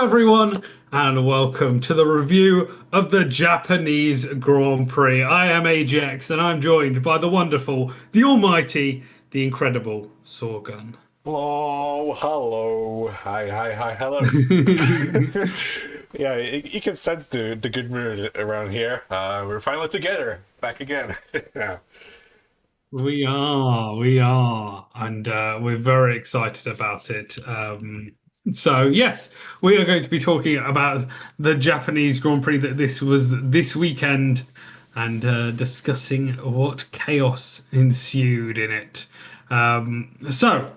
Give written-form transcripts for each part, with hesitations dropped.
everyone, and welcome to the review of the Japanese Grand Prix. I am AJX, and I'm joined by the wonderful, the almighty, the incredible Sahwgunn. Oh, hello. Hi, hello. Yeah, you can sense the good mood around here. We're finally together, back again. Yeah. We are, and we're very excited about it. So yes, we are going to be talking about the Japanese Grand Prix that this was this weekend, and discussing what chaos ensued in it. So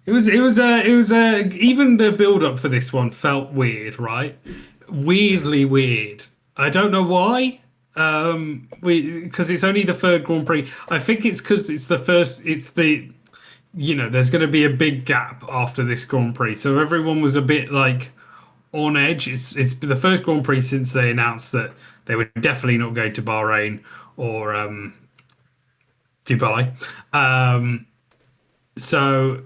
even the build up for this one felt weird, right? Weirdly weird. I don't know why. We because it's only the third Grand Prix. I think it's because it's the first. It's the there's going to be a big gap after this Grand Prix, so everyone was a bit like on edge. It's the first Grand Prix since they announced that they were definitely not going to Bahrain or Dubai. So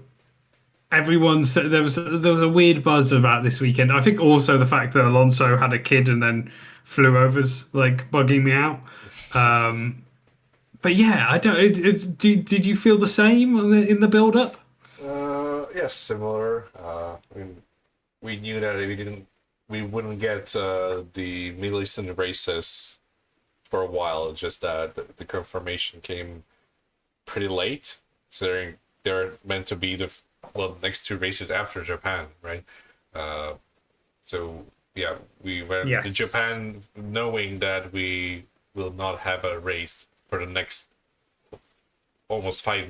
everyone's there was a weird buzz about this weekend. I think also the fact that Alonso had a kid and then flew over's like bugging me out. But yeah, I don't. Did you feel the same in the build up? Yes, similar. We knew that we wouldn't get the Middle Eastern races for a while. It's just that the confirmation came pretty late, considering they're meant to be the next two races after Japan, right? Uh, so yeah, we went to Yes. Japan knowing that we will not have a race for the next almost 5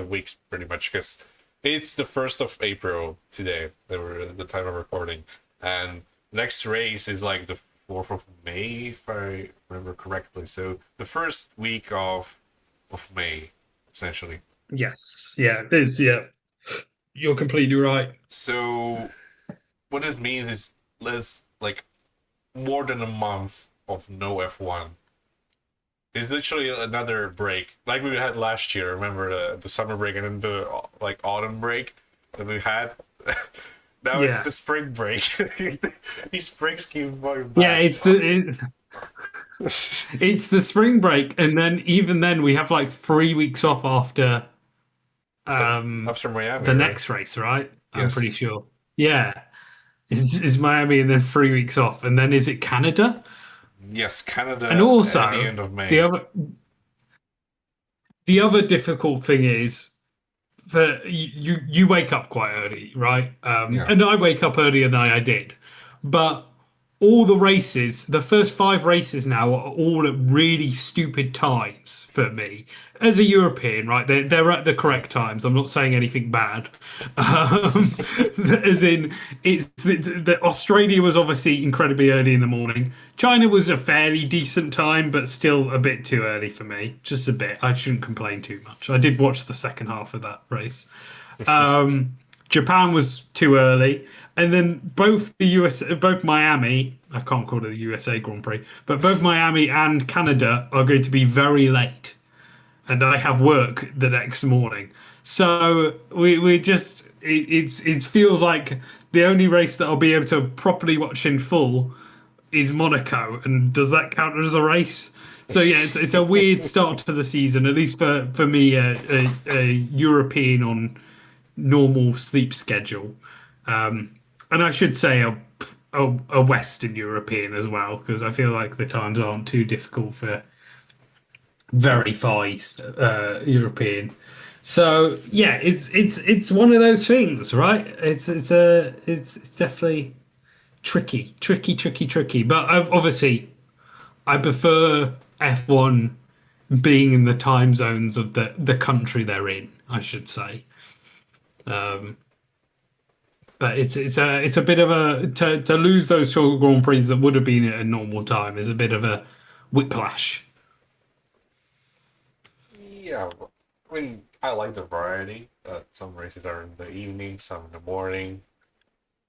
weeks, pretty much, because it's the 1st of April today. They were at the time of recording, and next race is like the 4th of May, if I remember correctly. So the first week of May, essentially. Yes. Yeah. It is. Yeah. You're completely right. So what this means is let's like more than a month of no F1. It's literally another break, like we had last year. Remember the summer break and then the like autumn break that we had. Now it's Yeah. the spring break. These breaks keep going Yeah. back. It's the spring break, and then even then we have like 3 weeks off after after, um after Miami, the right? next race, right? I'm pretty Yes, sure. Yeah. It's Miami and then 3 weeks off, and then is it Canada? yes, And Canada at the also end of the May. other difficult thing is that you wake up quite early, right? Yeah, And I wake up earlier than I did, but all the races, the first five races now are all at really stupid times for me. As a European, right? They're at the correct times. I'm not saying anything bad. Um, as in, it's the Australia was obviously incredibly early in the morning. China was a fairly decent time, but still a bit too early for me. Just a bit. I shouldn't complain too much. I did watch the second half of that race. Japan was too early, and then both Miami, I can't call it the USA Grand Prix, but both Miami and Canada are going to be very late, and I have work the next morning. So we just it feels like the only race that I'll be able to properly watch in full is Monaco, and does that count as a race? So yeah, it's a weird start to the season, at least for me, a European on normal sleep schedule. And I should say a Western European as well, because I feel like the times aren't too difficult for very far East European. So yeah, it's one of those things, right? It's definitely tricky. But obviously, I prefer F1 being in the time zones of the country they're in, I should say. Um, But it's a bit of a to lose those short Grand Prix that would have been at a normal time is a bit of a whiplash. yeah. I mean, I like the variety. Some races are in the evening, some in the morning.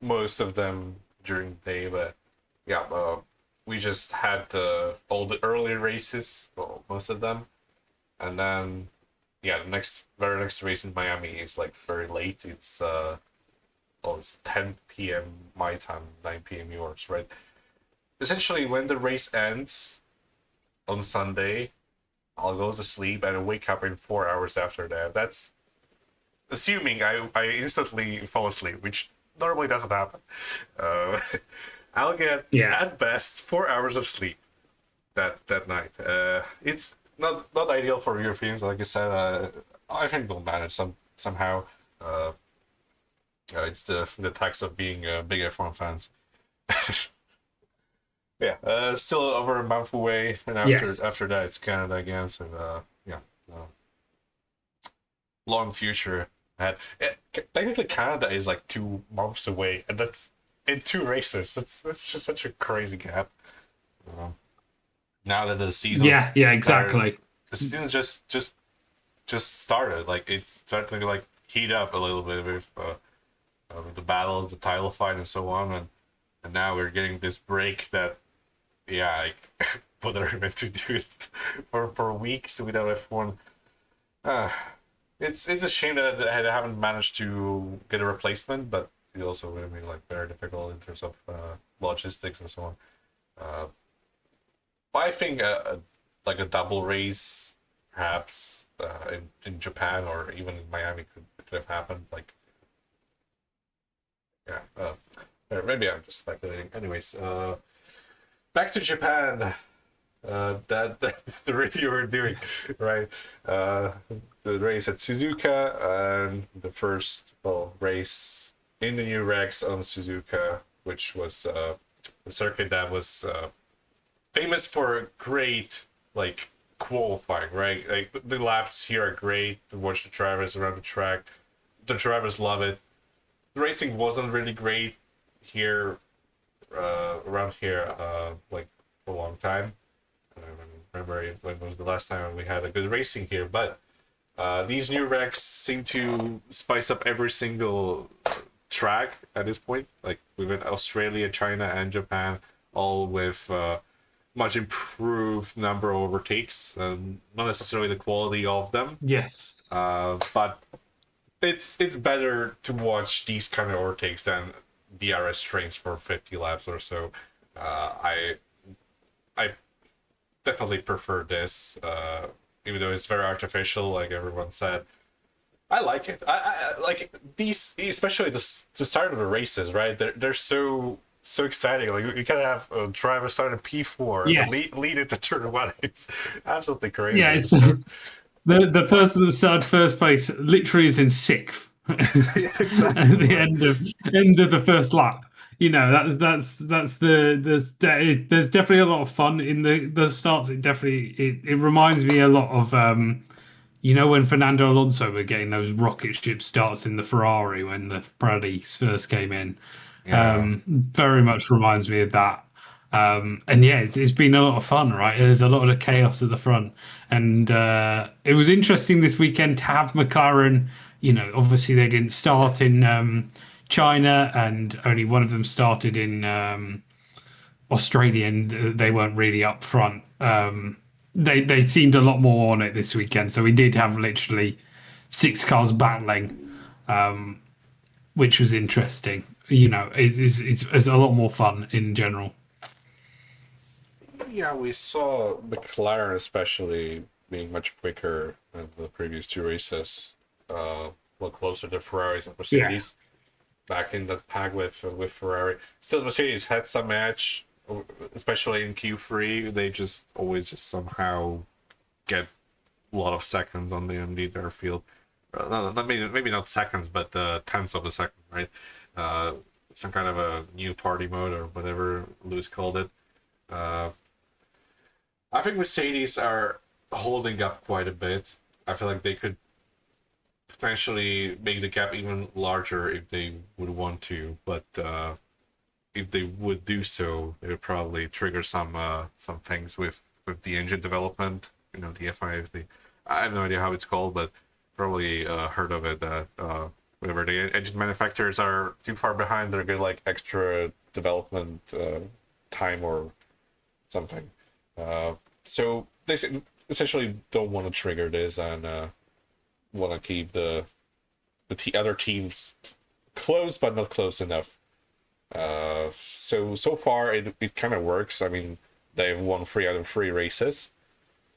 Most of them during the day, but yeah, we just had all the early races, well, most of them, and then yeah, the very next race in Miami is like very late. It's oh, it's 10 p.m. my time, 9 p.m. yours, right? Essentially, when the race ends on Sunday, I'll go to sleep and wake up in 4 hours after that. That's assuming I instantly fall asleep, which normally doesn't happen. Uh, I'll get Yeah. at best 4 hours of sleep that night. It's not ideal for Europeans, like I said. I think we'll manage somehow. Uh, it's the tax of being big F1 fans. Yeah, still over a month away, and Yes. after that it's Canada again. So yeah, uh, long future ahead. Technically, Canada is like 2 months away, and that's in two races. That's just such a crazy gap. Um, now that the Yeah. season's Yeah. started, Exactly. the season just started. Like it's starting to like heat up a little bit with the battles, the title fight, and so on. And now we're getting this break that, yeah, like, what are we meant to do it for weeks without F1? Uh, it's a shame that I haven't managed to get a replacement, but it also would have been like very difficult in terms of logistics and so on. Uh, but I think like a double race, perhaps in Japan or even in Miami could have happened. Like, yeah, or maybe I'm just speculating. Anyways, back to Japan. That's the race you were doing, right? Uh, the race at Suzuka and the first race in the new Rex on Suzuka, which was a circuit that was famous for great like qualifying, right? Like the laps here are great to watch the drivers around the track. The drivers love it. The racing wasn't really great here around here like for a long time. I don't remember when was the last time we had a good racing here, but these new wrecks seem to spice up every single track at this point. Like we've got Australia, China, and Japan, all with much improved number of overtakes. Not necessarily the quality of them, Yes. but it's better to watch these kind of overtakes than DRS trains for 50 laps or so. I definitely prefer this, even though it's very artificial, like everyone said. I like it. I like these, especially the start of the races. Right, they're so exciting. Like you can have a driver start in P4 and Yes. lead into turn one. It's absolutely Yeah. crazy. It's So the person that started first place literally is in sixth at yeah, exactly. the Like end of the first lap. You know, that's there's definitely a lot of fun in the starts. It reminds me a lot of you know, when Fernando Alonso were getting those rocket ship starts in the Ferrari when the Pirellis first came in. yeah, Very much reminds me of that. And yeah, it's been a lot of fun, right? There's a lot of chaos at the front, and it was interesting this weekend to have McLaren. You know, obviously they didn't start in China, and only one of them started in Australia, and they weren't really up front. They seemed a lot more on it this weekend, so we did have literally six cars battling, which was interesting. You know, it's a lot more fun in general. yeah. We saw McLaren especially being much quicker than the previous two races. A lot closer to Ferraris and Yeah. Mercedes. Back in the pack with Ferrari. Still, Mercedes had some edge, especially in Q3. They just always just somehow get a lot of seconds on their field. Maybe not seconds, but tenths of a second, right? Uh, some kind of a new party mode or whatever Lewis called it. Uh, I think Mercedes are holding up quite a bit. I feel like they could potentially make the gap even larger if they would want to, but if they would do so, it would probably trigger some things with the engine development. You know, the FIF. I have no idea how it's called, but probably heard of it. That whenever the engine manufacturers are too far behind, they're get like extra development time or something. Uh, so they essentially don't want to trigger this and want to keep the other teams close, but not close enough. So far it kind of works. I mean, they've won 3 out of 3 races,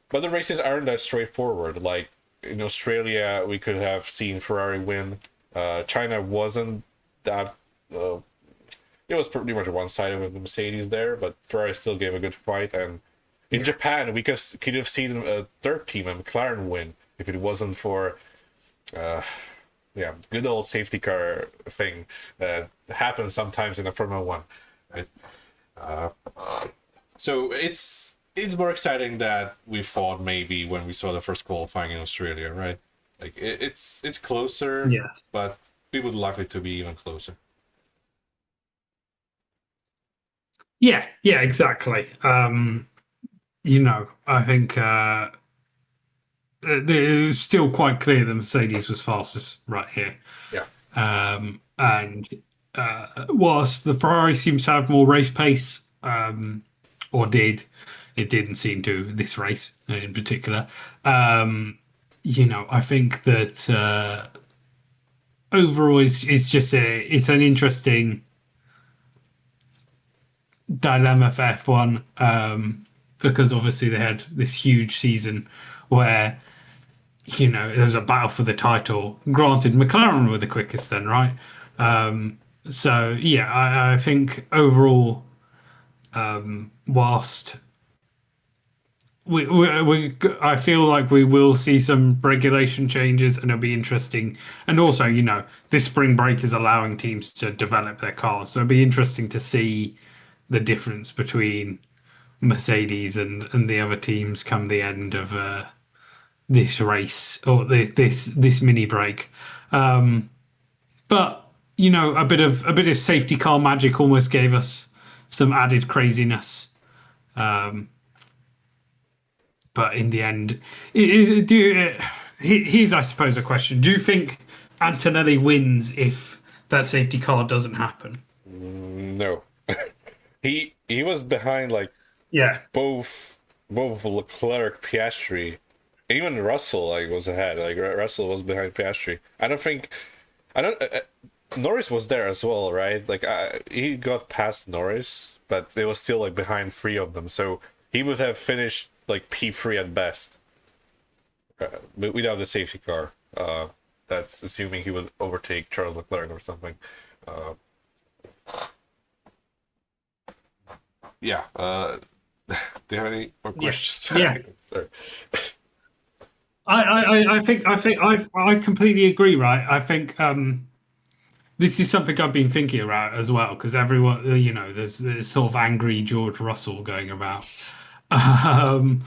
but the races aren't that straightforward. Like in Australia, we could have seen Ferrari win. China wasn't that. It was pretty much one-sided with the Mercedes there, but Ferrari still gave a good fight. And in Japan, we could have seen a third team, a McLaren, win if it wasn't for, good old safety car thing that happens sometimes in a Formula One. Right? So it's more exciting that we thought maybe when we saw the first qualifying in Australia, right? Like it's closer, Yeah. but we would like it to be even closer. Yeah, yeah, exactly. I think it was still quite clear that Mercedes was fastest right here. Yeah. And whilst the Ferrari seems to have more race pace, or did, it didn't seem to this race in particular. I think that overall it's just it's an interesting dilemma for F1, because obviously they had this huge season where there was a battle for the title. Granted, McLaren were the quickest then, right? So yeah, I think overall, whilst I feel like we will see some regulation changes, and it'll be interesting. And also, this spring break is allowing teams to develop their cars, so it'll be interesting to see the difference between Mercedes and the other teams come the end of this race or this mini break. But a bit of safety car magic almost gave us some added craziness. But in the end, here's, I suppose, a question: do you think Antonelli wins if that safety car doesn't happen? No. He was behind like Yeah, both Leclerc, Piastri, even Russell like was ahead. Like Russell was behind Piastri. I don't. Norris was there as well, right? Like he got past Norris, but it was still like behind 3 of them. So he would have finished like P3 at best, but without the safety car. That's assuming he would overtake Charles Leclerc or something. Uh, yeah. Do you have any more yeah, questions? yeah. Sorry. I completely agree. Right, I think this is something I've been thinking about as well, because everyone, there's this sort of angry George Russell going about. Um,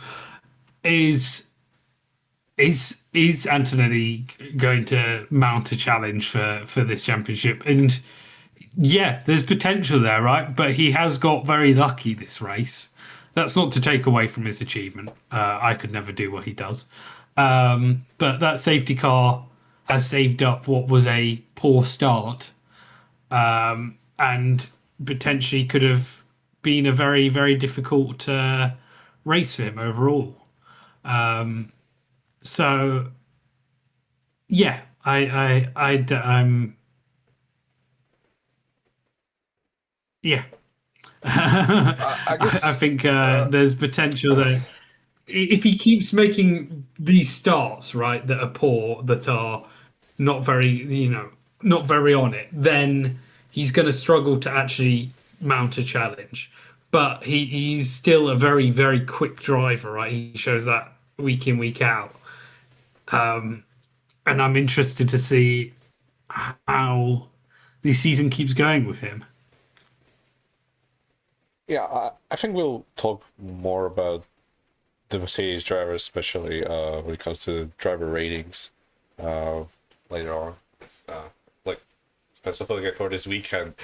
is is Antonelli going to mount a challenge for this championship? And yeah, there's potential there, right? But he has got very lucky this race. That's not to take away from his achievement. I could never do what he does. But that safety car has saved up what was a poor start, and potentially could have been a very, very difficult race for him overall. So yeah, I'm yeah. I I guess. think there's potential there if he keeps making these starts right that are poor, that are not very, not very on it, then he's going to struggle to actually mount a challenge. But he's still a very, very quick driver, right? He shows that week in, week out. And I'm interested to see how the season keeps going with him. Yeah, I think we'll talk more about the Mercedes drivers, especially when it comes to driver ratings uh, later on. Like specifically for this weekend,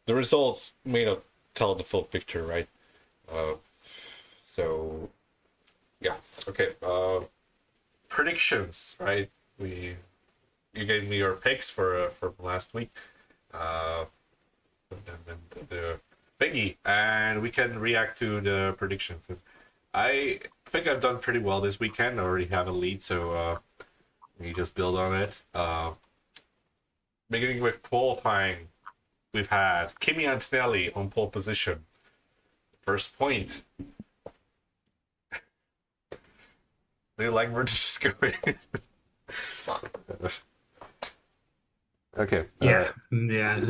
the results may not tell the full picture, right? Uh, so yeah, okay. Predictions, right? You gave me your picks for last week. Uh, the biggie, and we can react to the predictions. I think I've done pretty well this weekend. I already have a lead, so we just build on it. beginning with qualifying, we've had Kimi Antonelli on pole position. First point. They like where this is going. Okay. Yeah, yeah.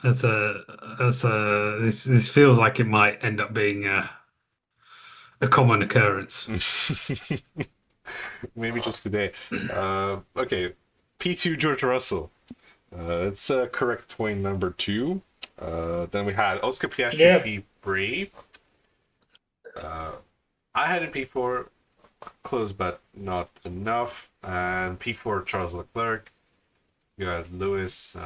This feels like it might end up being a common occurrence. Maybe just today. Okay. P2 George Russell. It's correct point number 2. Then we had Oscar Yeah. Piastri P3. I had a P4, close but not enough. And P4 Charles Leclerc. You had Lewis,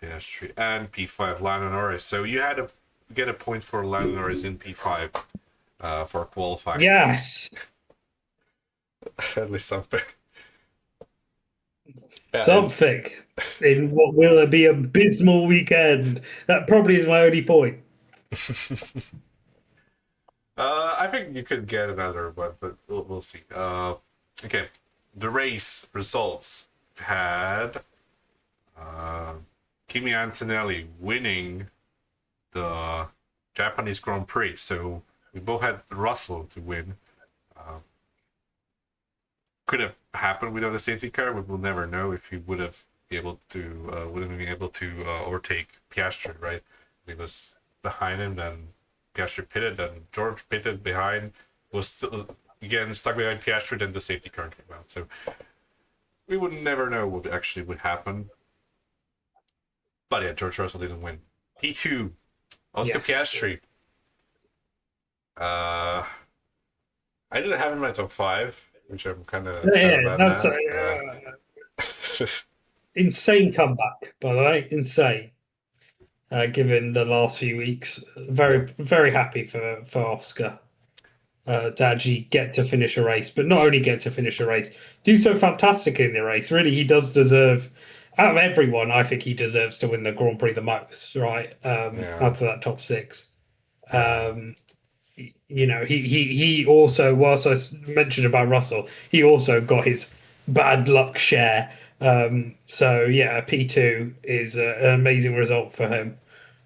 Piastri, and P5 Lando Norris. So you had to get a point for Lando Norris in P5 for qualifying. Yes. At least something. Yeah, Something in what will be an abysmal weekend. That probably is my only point. I think you could get another one, but we'll see. Okay, the race results had Kimi Antonelli winning the Japanese Grand Prix. So we both had Russell to win. Could have happened without a safety car. We will never know if he would have been able to overtake Piastri. Right, he was behind him. Then Piastri pitted. Then George pitted behind. Was still, again stuck behind Piastri. Then the safety car came out. So we would never know what actually would happen. But yeah, George Russell didn't win. P2, Oscar Piastri. I didn't have him in my top 5, which I'm kind of sad about that's now. insane comeback, by the way, insane. Given the last few weeks, very happy for Oscar to actually get to finish a race, but not only get to finish a race, do so fantastically in the race. Really, he does deserve. Out of everyone, I think he deserves to win the Grand Prix the most, right? Out of that top 6. He also, whilst I mentioned about Russell, he also got his bad luck share. So yeah, P2 is an amazing result for him.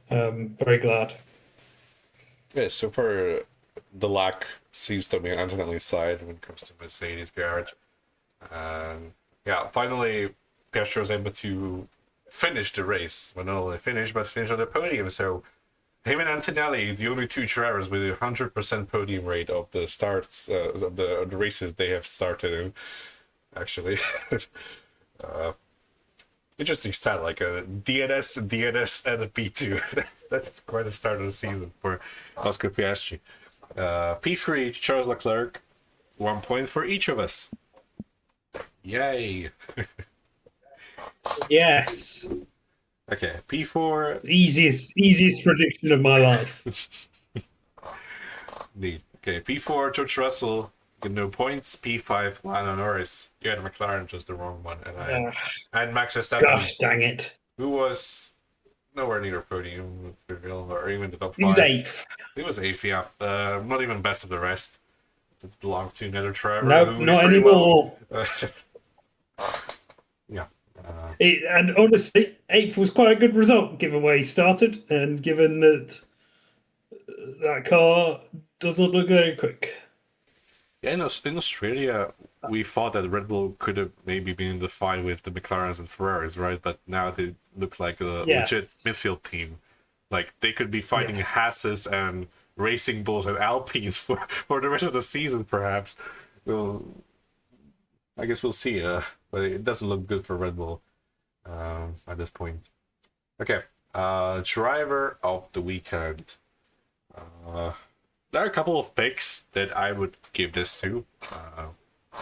Very glad. Yeah, so far the luck seems to be on Antonelli's side when it comes to Mercedes garage. Yeah, finally Piastri was able to finish the race. Well, not only finish, but finish on the podium. So him and Antonelli, the only 2 drivers with a 100% podium rate of the starts of the races they have started in. Actually, interesting stat, like a DNS, and a P2. That's quite a start of the season for Oscar Piastri. P3 Charles Leclerc, 1 point for each of us. Yay! Yes. Okay, P4. Easiest prediction of my life. Neat. Okay, P4 George Russell, no points. P5 Lando Norris. You had McLaren, just the wrong one, and I had Max Verstappen. Gosh dang it! Who was nowhere near podium or even the top 5. He was 8th. He was 8th, yeah. Not even best of the rest. It belonged to another driver. No, not anymore. Well. Yeah. And honestly, 8th was quite a good result given where he started and given that that car doesn't look very quick. Yeah, in Australia, we thought that Red Bull could have maybe been in the fight with the McLarens and Ferraris, right? But now they look like a legit midfield team. Like, they could be fighting Hasses and Racing Bulls and Alpines for the rest of the season, perhaps. Well, I guess we'll see. But it doesn't look good for Red Bull at this point. Okay, driver of the weekend. There are a couple of picks that I would give this to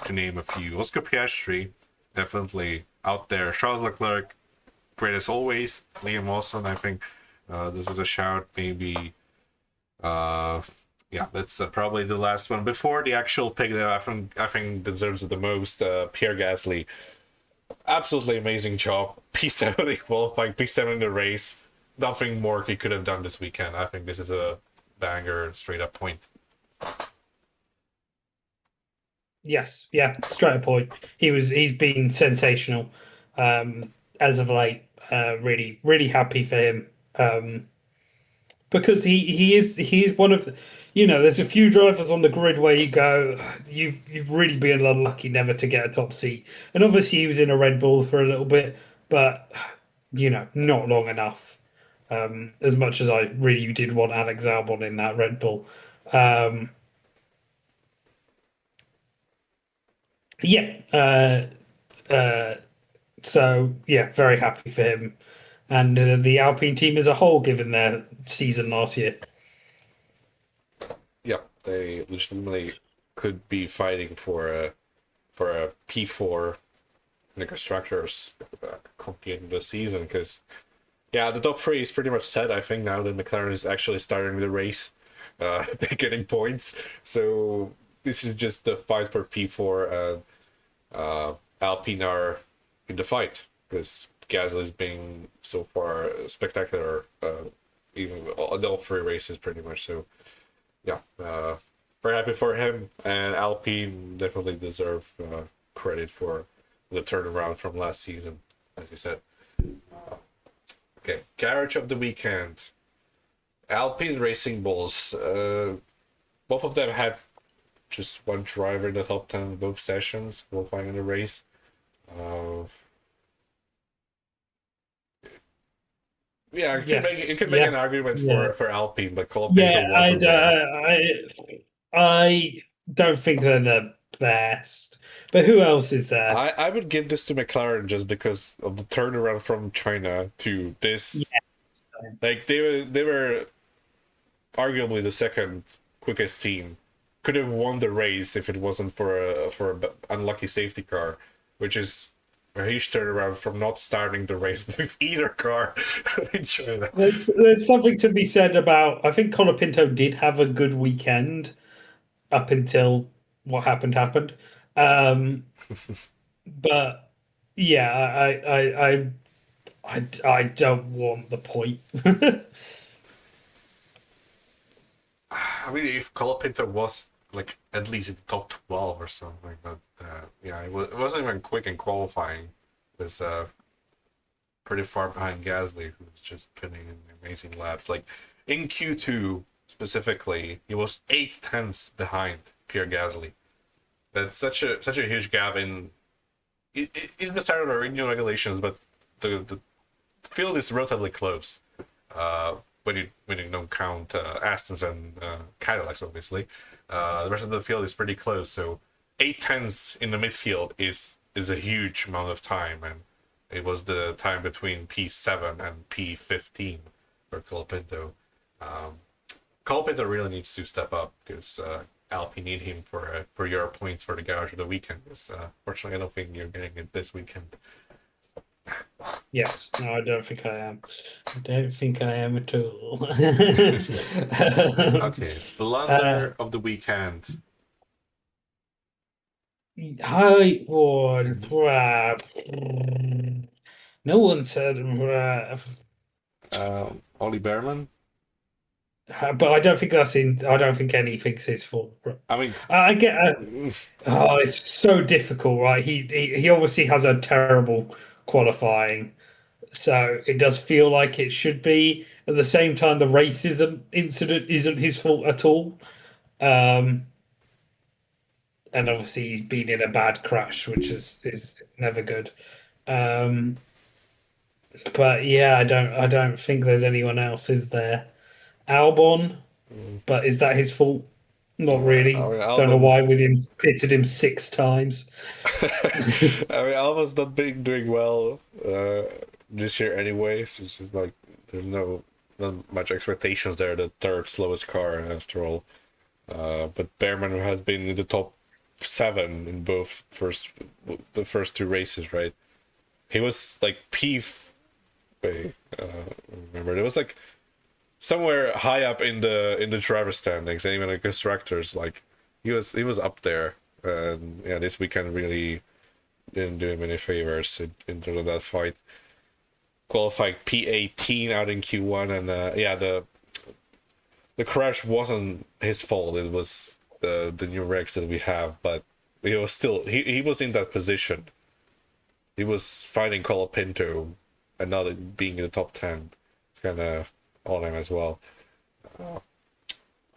name a few. Oscar Piastri, definitely out there. Charles Leclerc, great as always. Liam Lawson, I think this was a shout. Maybe, yeah, that's probably the last one. Before the actual pick that I think deserves it the most, Pierre Gasly. Absolutely amazing job. P7 qualifying, P7 in the race. Nothing more he could have done this weekend. I think this is a banger, straight up point. Yes, yeah, straight up point. He's been sensational. as of late. Really, really happy for him. Because he is one of the, there's a few drivers on the grid where you go, you've really been unlucky never to get a top seat. And obviously he was in a Red Bull for a little bit, but not long enough. As much as I really did want Alex Albon in that Red Bull. Um, yeah. So yeah, very happy for him and the Alpine team as a whole, given their season last year. Yeah, they legitimately could be fighting for a P4 in the constructors competing this season because yeah, the top three is pretty much set. I think now that McLaren is actually starting the race, they're getting points. So this is just the fight for P4, and Alpine are in the fight because Gasly is being so far spectacular, even on all three races pretty much. So yeah, very happy for him, and Alpine definitely deserve credit for the turnaround from last season, as you said. Okay, Garage of the Weekend. Alpine Racing Bulls. Both of them had just one driver in the top 10 in both sessions, qualifying in the race. Uh, yeah, you Yes, could make an yes, argument yeah, for Alpine, but yeah. Colapinto wasn't there. I don't think they're the best, but who else is there? I would give this to McLaren just because of the turnaround from China to this. Yes, Like they were arguably the second quickest team. Could have won the race if it wasn't for a unlucky safety car, which is a huge turnaround from not starting the race with either car in China. there's something to be said about. I think Colapinto did have a good weekend up until what happened. Um, but yeah, I don't want the point. I mean, if Colapinto was like at least in the top 12 or something, but yeah, it wasn't even quick in qualifying. It was pretty far behind Gasly, who was just pinning in amazing laps. Like in Q2 specifically, he was 8 tenths behind Pierre Gasly. That's such a huge gap in. It's the start of our new regulations, but the field is relatively close. When you don't count Astons and Cadillacs, obviously, the rest of the field is pretty close. So 8 tenths in the midfield is a huge amount of time, and it was the time between P7 and P15 for Colapinto. Colapinto really needs to step up because Alpine need him for your points for the Garage of the Weekend. Because fortunately, I don't think you're getting it this weekend. Yes, no, I don't think I am. I don't think I am at all. Okay, uh, Blunder of the Weekend. High one, bruh. No one said bruh. Ollie Behrman. But I don't think that's in. I don't think anything's his fault. I mean, I get. Oh, it's so difficult, right? He obviously has a terrible qualifying, so it does feel like it should be. At the same time, the racism incident isn't his fault at all. Um, and obviously he's been in a bad crash, which is never good. Um, but yeah, I don't think there's anyone else, is there? Albon, but is that his fault? Not I really. mean, Don't know Albon's. why Williams pitted him 6 times. I mean, Albon's not been doing well this year anyway. So it's just like there's not much expectations there. The third slowest car after all. But Behrman has been in the top 7 in the first 2 races, right? He was like wait, remember it was like somewhere high up in the driver standings, and even the constructors. Like he was up there, and yeah, this weekend really didn't do him any favors in terms of that fight. Qualified P18 out in Q1, and yeah, the crash wasn't his fault. It was the new regs that we have, but he was still he was in that position he was fighting Colapinto and not being in the top 10. It's kind of on him as well.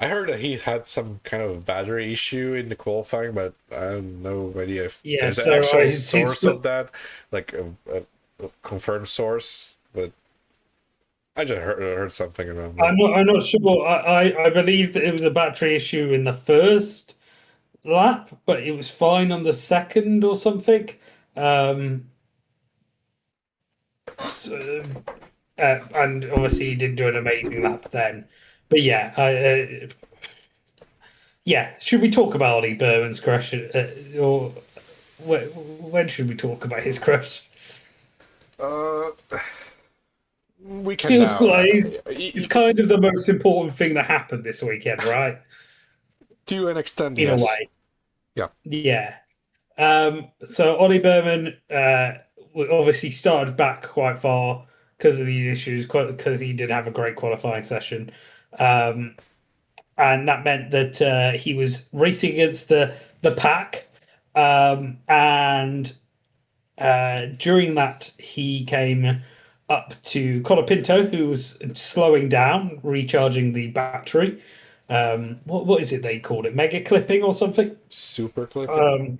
I heard that he had some kind of battery issue in the qualifying, but I have no idea if Yeah, there's an so actual his source of that, like a confirmed source. But I just heard something about that. I'm not sure. I believe that it was a battery issue in the first lap, but it was fine on the second or something. Um, so, and obviously he didn't do an amazing lap then. But yeah, yeah. Should we talk about Ollie Berman's crash, or when should we talk about his crash? Uh, we can Feels now. like it's kind of the most important thing that happened this weekend, right? To an extent, In a yes. way, Yeah. yeah. So Ollie Berman obviously started back quite far because of these issues, because he didn't have a great qualifying session, um, and that meant that he was racing against the pack, and during that he came up to Colapinto, who was slowing down, recharging the battery. What is it they called it? Mega clipping or something? Super clipping. Um,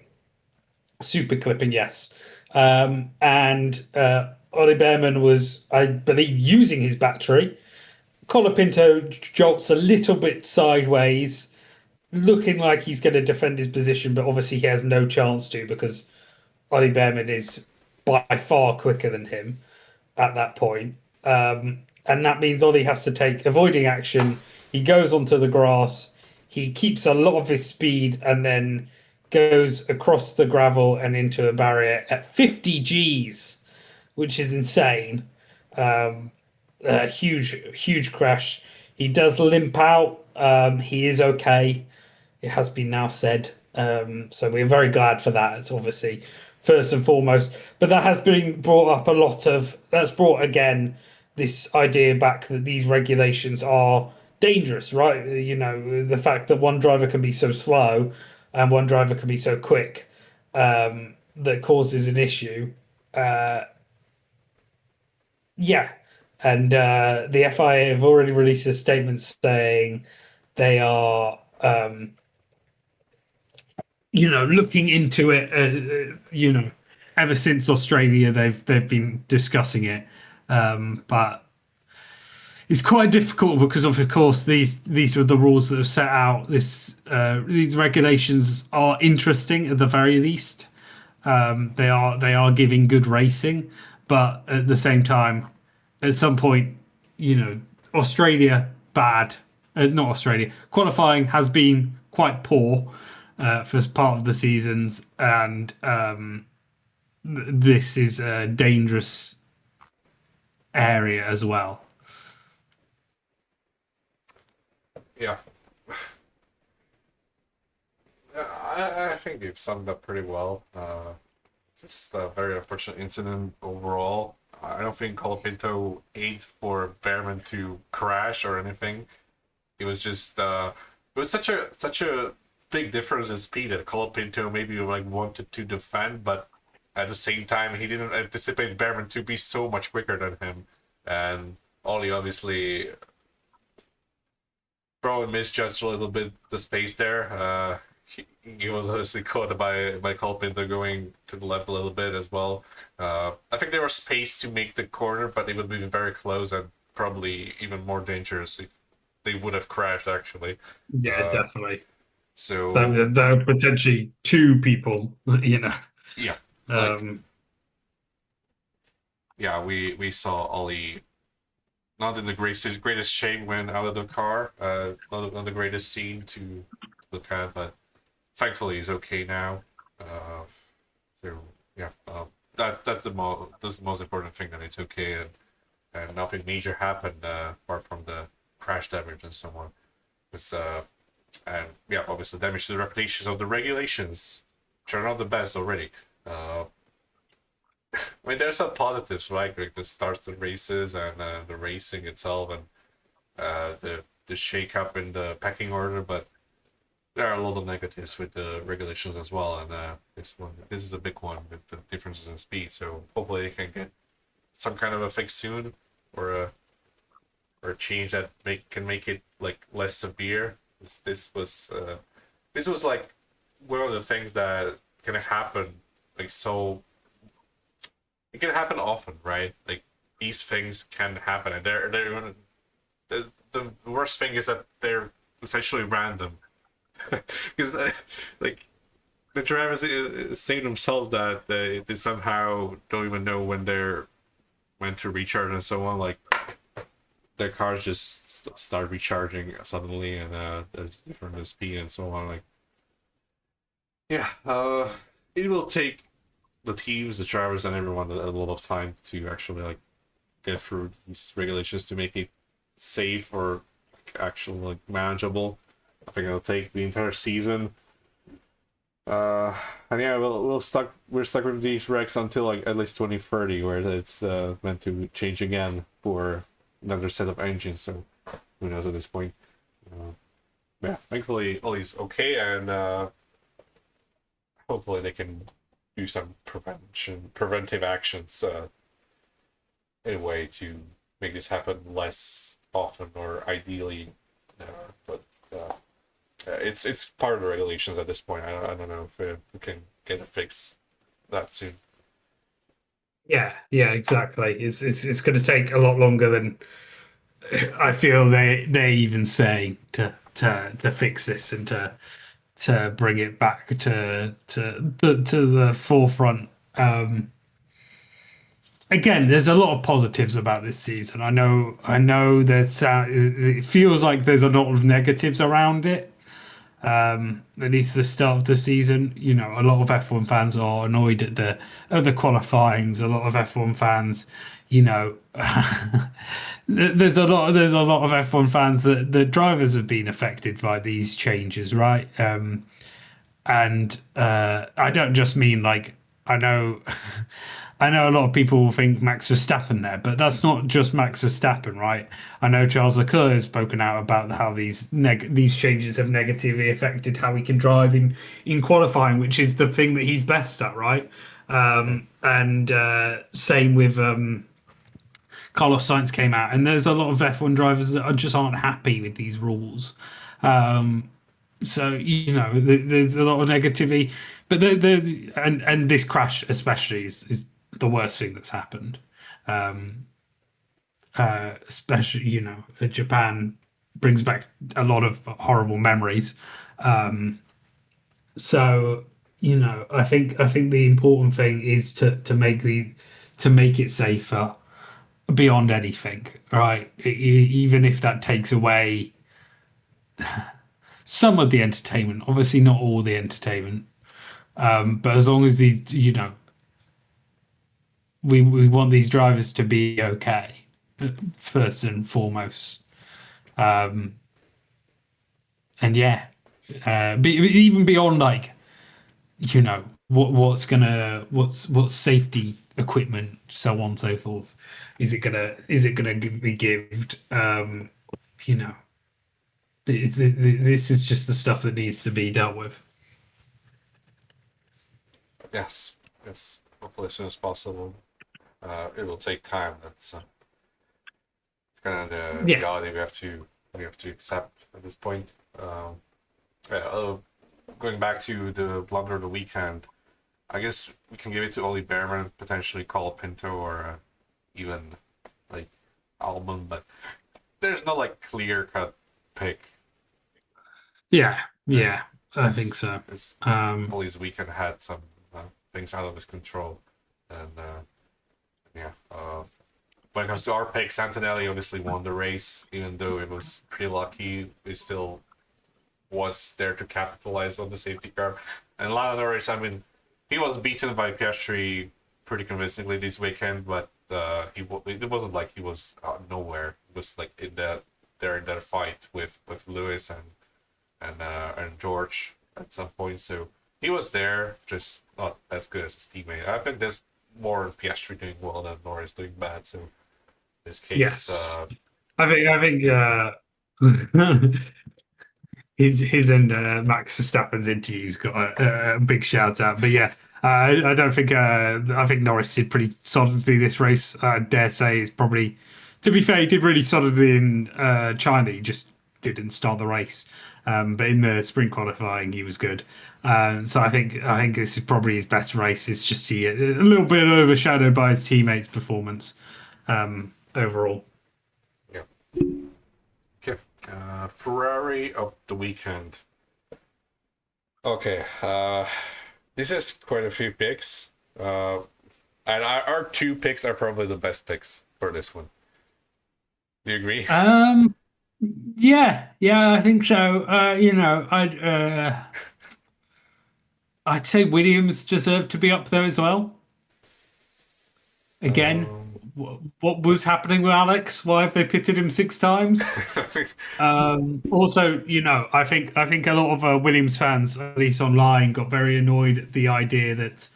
Super clipping, yes. And Ollie Behrman was, I believe, using his battery. Colapinto jolts a little bit sideways, looking like he's going to defend his position, but obviously he has no chance to because Ollie Behrman is by far quicker than him at that point. And that means Ollie has to take avoiding action. He goes onto the grass. He keeps a lot of his speed and then goes across the gravel and into a barrier at 50 Gs, which is insane. A huge crash. He does limp out. He is okay. It has been now said. So we're very glad for that. It's obviously first and foremost, but that has been brought up a lot of. That's brought again this idea back that these regulations are dangerous, right? You know, the fact that one driver can be so slow and one driver can be so quick, that causes an issue. Yeah, and the FIA have already released a statement saying they are looking into it. Ever since Australia, they've been discussing it, but it's quite difficult because of course these were the rules that are set out. These regulations are interesting at the very least. They are giving good racing, but at the same time, at some point, Australia bad. Not Australia. Qualifying has been quite poor for part of the seasons, and this is a dangerous area as well. Yeah. I think you've summed up pretty well. Just a very unfortunate incident overall. I don't think Colapinto aimed for Behrman to crash or anything. It was just it was such a big difference in speed that Colapinto maybe like wanted to defend, but at the same time he didn't anticipate Behrman to be so much quicker than him. And Ollie obviously probably misjudged a little bit the space there. He was obviously caught by Colapinto going to the left a little bit as well. I think there was space to make the corner, but it would be very close and probably even more dangerous if they would have crashed actually. Yeah, Uh, definitely. so That are potentially two people. yeah, like Um, yeah, we saw Ollie not in the greatest shape when out of the car. Not the greatest scene to look at, but thankfully he's okay now. So yeah, that's the most important thing, that it's okay, and nothing major happened apart from the crash damage and someone. It's and yeah, obviously damage to the reputations of the regulations, which are not the best already. Uh, I mean, there's some positives, right? Like the starts, the races, and the racing itself, and the shake up in the pecking order. But there are a lot of negatives with the regulations as well, and this is a big one with the differences in speed. So hopefully they can get some kind of a fix soon, or a change that can make it like less severe. This was like one of the things that can happen, like, so it can happen often, right? Like these things can happen, and the worst thing is that they're essentially random because like the drivers say themselves that they somehow don't even know when to recharge and so on. Like their cars just start recharging suddenly, and there's different speed and so on. Like yeah, it will take the teams, the drivers, and everyone a lot of time to actually like get through these regulations to make it safe or actually like manageable. I think it'll take the entire season. And yeah, we're stuck with these regs until like at least 2030, where it's meant to change again for another set of engines. So who knows at this point? Uh, yeah, thankfully Ollie's okay, and hopefully they can do some preventive actions in a way to make this happen less often, or ideally never. But it's part of the regulations at this point. I don't know if we can get a fix that soon. Yeah, exactly. It's going to take a lot longer than I feel they even say to fix this and to bring it back to the forefront. Again, there's a lot of positives about this season. I know that it feels like there's a lot of negatives around it. At least the start of the season, a lot of F1 fans are annoyed at the qualifyings. A lot of F1 fans, you know, there's a lot of F1 fans that the drivers have been affected by these changes, right? And I don't just mean like I know I know a lot of people think Max Verstappen there, but that's not just Max Verstappen, right? I know Charles Leclerc has spoken out about how these changes have negatively affected how he can drive in qualifying, which is the thing that he's best at, right? And same with Carlos Sainz came out, and there's a lot of F1 drivers that just aren't happy with these rules. So there's a lot of negativity, but there's and this crash especially is the worst thing that's happened. Especially Japan brings back a lot of horrible memories. So I think the important thing is to make it safer beyond anything, right? Even if that takes away some of the entertainment, obviously not all the entertainment. But as long as we want these drivers to be okay, first and foremost. And yeah, even beyond like what's safety equipment, so on and so forth. Is it gonna be given? You know, this is just the stuff that needs to be dealt with. Yes, yes. Hopefully as soon as possible. It will take time. That's it's kind of the Yeah, reality we have to accept at this point. Yeah, going back to the blunder of the weekend, I guess we can give it to Oli Behrman, potentially Cole Pinto, or even like Albon, but there's no like clear cut pick. yeah, And yeah. I think this so. this Um, Oli's weekend had some things out of his control, and yeah. When it comes to our pick, Santinelli obviously won the race, even though it was pretty lucky. He still was there to capitalize on the safety car. And Lando Norris, I mean, he was beaten by Piastri pretty convincingly this weekend, but it wasn't like he was out of nowhere. It was like in that fight with Lewis and George at some point. So he was there, just not as good as his teammate. I think there's more Piastri doing well than Norris doing bad. So in this case, yes, I think his and Max Verstappen's interviews got a big shout out. But yeah, I don't think I think Norris did pretty solidly this race. I dare say it's probably, to be fair, he did really solidly in China. He just didn't start the race. But in the sprint qualifying, he was good. So I think this is probably his best race. It's just a little bit overshadowed by his teammates' performance overall. Yeah. Okay. Ferrari of the weekend. Okay. This is quite a few picks. And our two picks are probably the best picks for this one. Do you agree? Yeah, I think so. I'd say Williams deserved to be up there as well. Again, Um, what was happening with Alex? Why have they pitted him 6 times? Also, I think a lot of Williams fans, at least online, got very annoyed at the idea that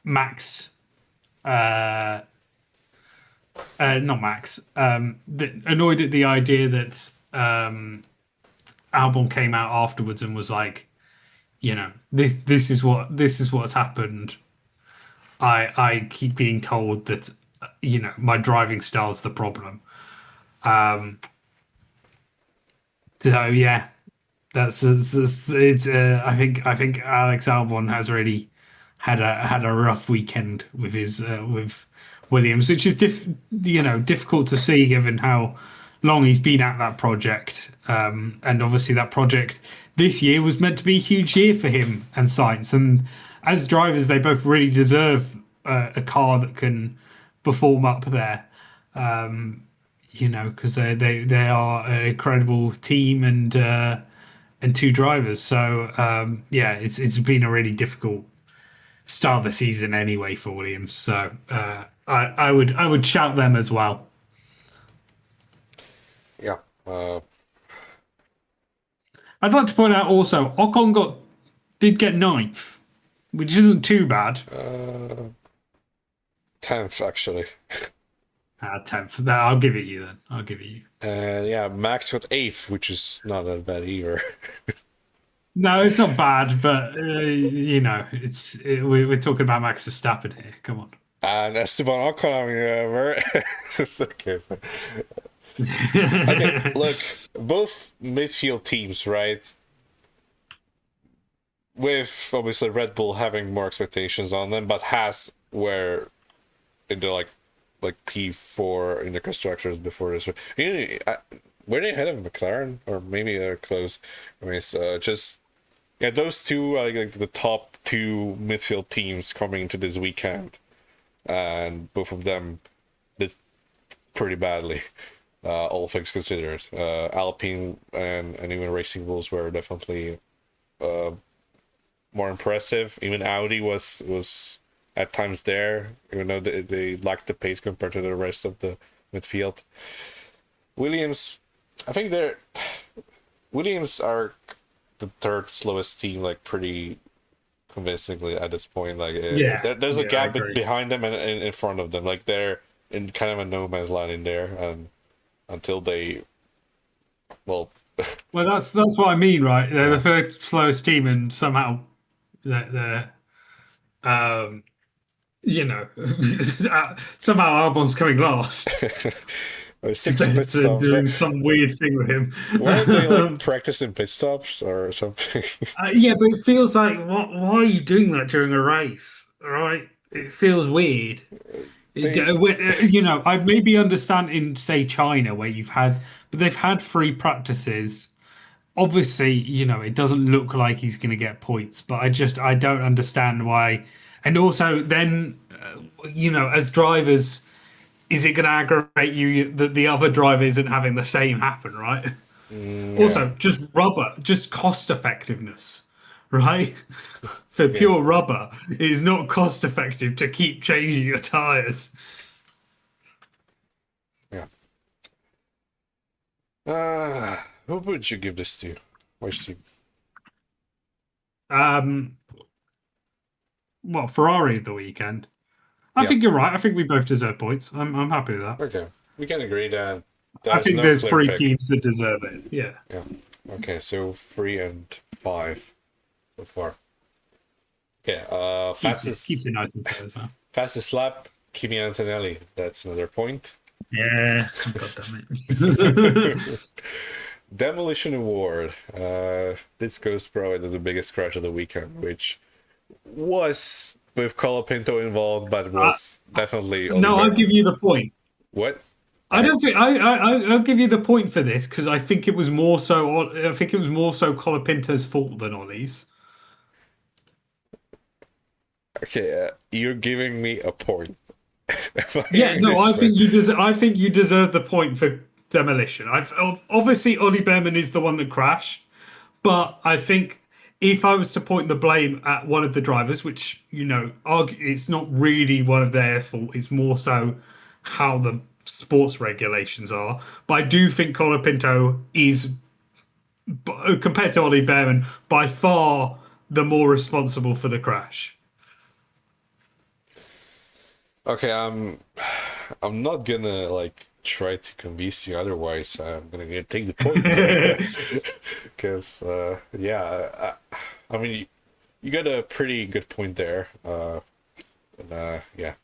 Max, not Max, annoyed at the idea that Albon came out afterwards and was like, this is what's happened. I keep being told that my driving style's the problem. Um, so yeah, it's. I think Alex Albon has really had a rough weekend with his with Williams, which is difficult to see given how long he's been at that project. And obviously that project this year was meant to be a huge year for him and Sainz. And as drivers, they both really deserve a car that can perform up there. Because they are an incredible team and two drivers. So yeah, it's been a really difficult start of the season anyway for Williams. So I would shout them as well. yeah. I'd like to point out also Ocon did get ninth, which isn't too bad. 10th actually. 10th. I'll give it you then. I'll give it you. And yeah, Max got 8th, which is not that bad either. No, it's not bad, but we're talking about Max Verstappen here. Come on. And Esteban Ocon, I mean, okay. Okay, look, both midfield teams, right? With obviously Red Bull having more expectations on them, but Haas were in the like P4 in the constructors before this. Were they ahead of McLaren, or maybe they're close? I mean, it's just yeah, those two are like the top two midfield teams coming into this weekend, and both of them did pretty badly. All things considered, Alpine and even Racing Bulls were definitely more impressive. Even Audi was at times there, even though they lacked the pace compared to the rest of the midfield. Williams, I think Williams are the third slowest team, like pretty convincingly at this point. Like there's a gap behind them and in front of them. Like they're in kind of a no man's land in there, and until they, well, well, that's what I mean, right? They're the third slowest team, and somehow they're somehow Albon's coming last. or 6 pit stops. Doing some weird thing with him. Weren't they like practicing pit stops or something? Yeah, but it feels like why are you doing that during a race? Right? It feels weird. I'd maybe understand in say China where they've had free practices. Obviously, it doesn't look like he's going to get points, but I don't understand why. And also, then, as drivers, is it going to aggravate you that the other driver isn't having the same happen, right? Also, just rubber, just cost effectiveness, right? For pure rubber, it is not cost effective to keep changing your tires. Yeah. Who would you give this to? Which team? Well, Ferrari of the weekend. I think you're right. I think we both deserve points. I'm happy with that. Okay, we can agree that I There's think no there's clear three pick. teams that deserve it. Yeah. Yeah. Okay, so 3 and 5 so far. Okay. Keeps it nice and close, huh? Fastest lap, Kimi Antonelli. That's another point. Yeah. God damn it. Demolition Award. This goes probably to the biggest crash of the weekend, which was with Colapinto involved, but uh, was definitely only no, I'll better. give you the point. What? I don't think I'll give you the point for this because I think it was more so. I think it was more so Colapinto's fault than Ollie's. Okay, you're giving me a point. Am I Yeah, hearing no, this right? I think you deserve the point for demolition. I've obviously Ollie Behrman is the one that crashed, but I think if I was to point the blame at one of the drivers, which it's not really one of their fault, it's more so how the sports regulations are. But I do think Colapinto is, compared to Ollie Behrman, by far the more responsible for the crash. Okay, I'm not gonna like try to convince you otherwise. I'm gonna take the point because yeah, I mean you got a pretty good point there. Yeah.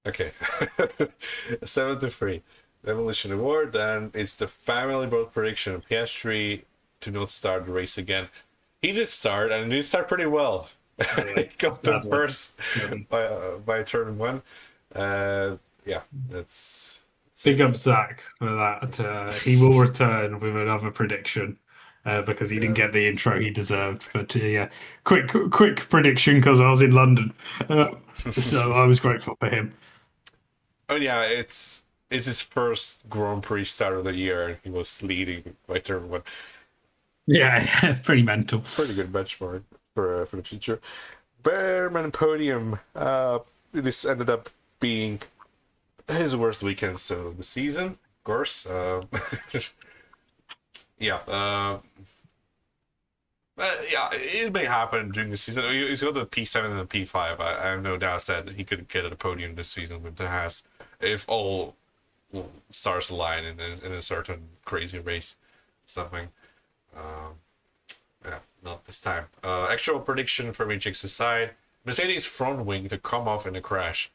Okay, 7-3. Demolition Award, and it's the family boat prediction. Piastri to not start the race again. He did start, and he did start pretty well. He got the Sadly. first by turn one. Yeah, that's Big it. up Zach for that. He will return with another prediction because he didn't Yeah. get the intro he deserved. But yeah, quick prediction because I was in London, so I was grateful for him. Oh yeah, it's his first Grand Prix start of the year, and he was leading by turn one. Yeah, pretty mental. Pretty good benchmark for the future. Bearman podium. This ended up being his worst weekend so the season, of course. Yeah. Yeah, it may happen during the season. He's got the P7 and the P5. I have no doubt that he could get at a podium this season with the Haas if all stars align in a certain crazy race. Something. Um, yeah, not this time. Actual prediction from AJX aside, Mercedes front wing to come off in a crash.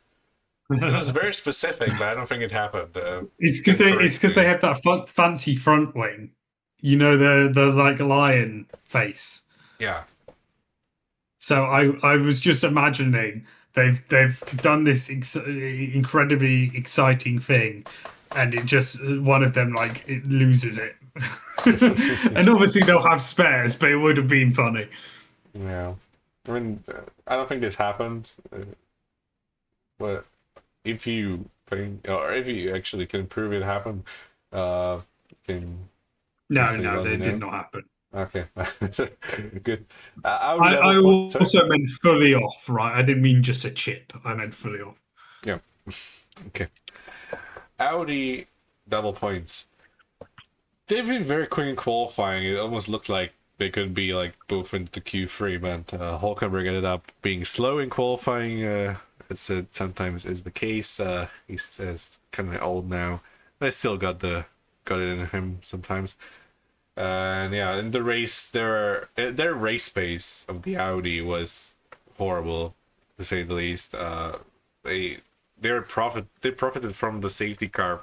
It was very specific, but I don't think it happened. It's Can because correct they me. had that fancy front wing, the like lion face. Yeah. So I was just imagining they've done this incredibly exciting thing, and it just one of them like it loses it, and obviously they'll have spares, but it would have been funny. Yeah. I mean, I don't think this happened, but if you think, or if you actually can prove it happened, you can No, easily no, let me that did know. not happen. Okay, good. Audi I double point. Sorry. also meant fully off, right? I didn't mean just a chip. I meant fully off. Yeah. Okay. Audi double points. They've been very quick in qualifying. It almost looked like they could be like both into Q3, but Hulkenberg ended up being slow in qualifying. It's sometimes is the case. He's kind of old now. They still got it in him sometimes. And yeah, in the race, their race pace of the Audi was horrible, to say the least. They they profited from the safety car,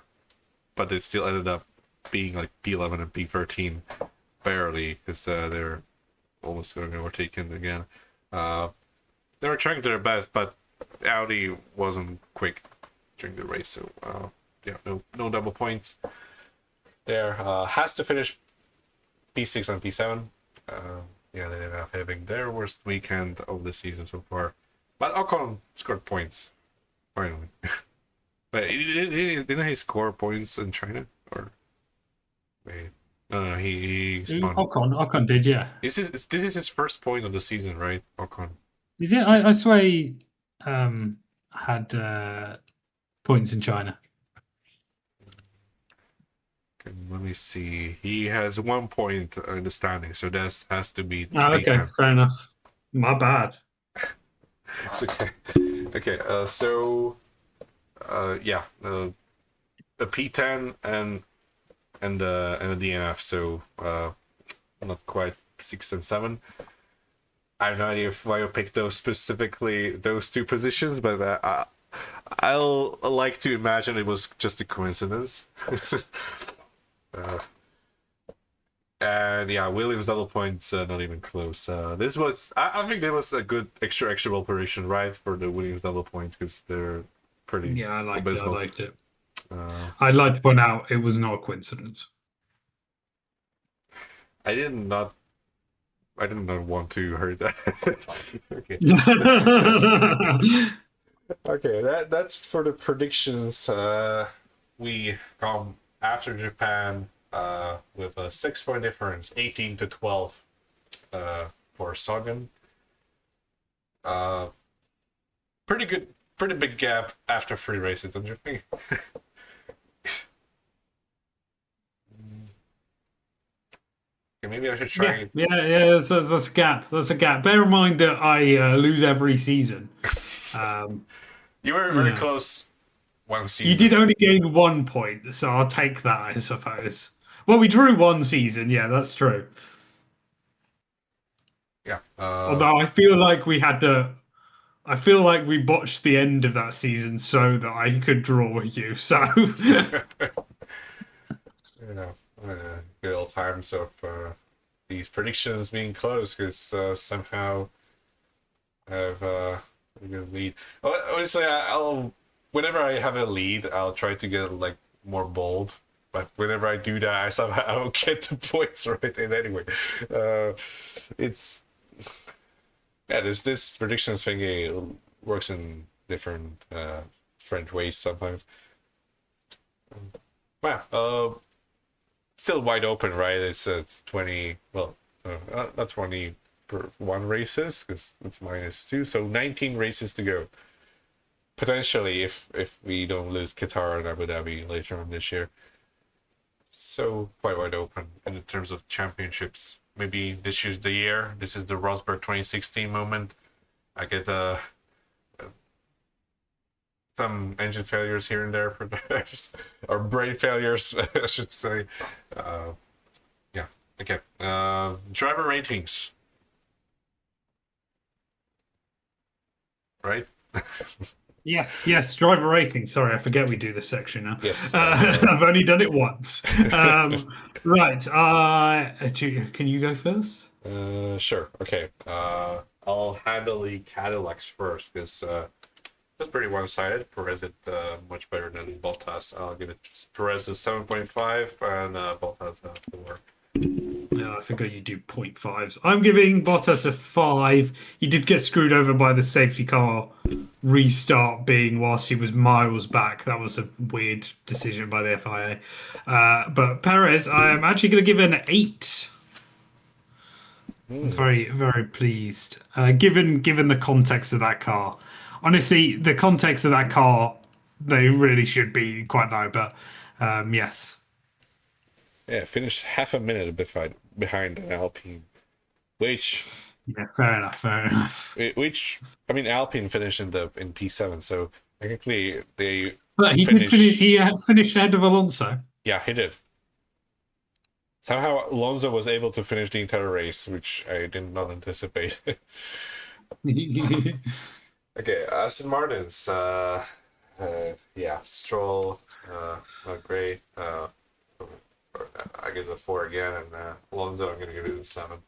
but they still ended up being like P11 and P13 barely because they're almost going overtaken again. Uh, they were trying their best, but Audi wasn't quick during the race, so yeah, no double points there. Has to finish P6 and P7. Yeah, they ended up having their worst weekend of the season so far. But Ocon scored points, finally. But didn't he score points in China? Or wait, no, he spun. Ocon did, yeah. This is his first point of the season, right? Ocon. Is it? I swear he had points in China. Okay, let me see. He has 1 point in the standing, so that has to be Oh, okay, P10. fair enough. My bad. It's okay. Okay, so yeah, a P10 and a DNF, so not quite 6 and 7. I have no idea why you picked those specifically, those two positions, but I'll like to imagine it was just a coincidence. uh, and yeah, Williams double points, not even close. This was, I think, there was a good extra operation, right, for the Williams double points because they're pretty Yeah, I liked it. I abysmal. liked it. Uh, I'd like to point out it was not a coincidence. I did not. I did not want to hurt that. Okay. Okay, that's for the predictions. We come after Japan with a 6 point difference, 18-12 for Sahwgunn. Uh, pretty good, pretty big gap after 3 races, don't you think? Okay, maybe I should try. Yeah, there's a gap. There's a gap. Bear in mind that I lose every season. You were You very know, close one you season. did only gain 1 point, so I'll take that, I suppose. Well, we drew one season. Yeah, that's true. Yeah. Although I feel like we had to. I feel like we botched the end of that season so that I could draw with you. So you know, good old times of these predictions being close because somehow I have a good lead. Honestly, I'll whenever I have a lead, I'll try to get like more bold. But whenever I do that, I somehow get the points right. And anyway, it's yeah. This predictions thing works in different different ways sometimes. Wow. Still wide open, right? It's 20. Well, not 20 per 1 races because it's -2. So 19 races to go. Potentially, if we don't lose Qatar and Abu Dhabi later on this year. So quite wide open. And in terms of championships, maybe this is the year. This is the Rosberg 2016 moment. I get some engine failures here and there for or brain failures, I should say. Yeah. Okay. Driver ratings. Right? yes, driver rating. Sorry, I forget we do this section now. Yes. I've only done it once. Right. Can you go first? Sure. Okay. I'll handle the Cadillacs first because that's pretty one-sided. Perez is much better than Bottas. I'll give it Perez a 7.5 and Bottas a 4. No, I think you do 0.5s. I'm giving Bottas a 5. He did get screwed over by the safety car restart being whilst he was miles back. That was a weird decision by the FIA. But Perez, I am actually going to give an 8. I was very, very pleased. Given the context of that car. Honestly, the context of that car, they really should be quite low. But yes. Yeah, finished half a minute behind an Alpine, which Yeah, fair enough. Fair enough. Alpine finished in P7, so technically they But he did finish. He had finished ahead of Alonso. Yeah, he did. Somehow Alonso was able to finish the entire race, which I did not anticipate. Okay, Aston Martins. Yeah, Stroll, not great. I give it a 4 again, and Alonso, I'm gonna give it a 7.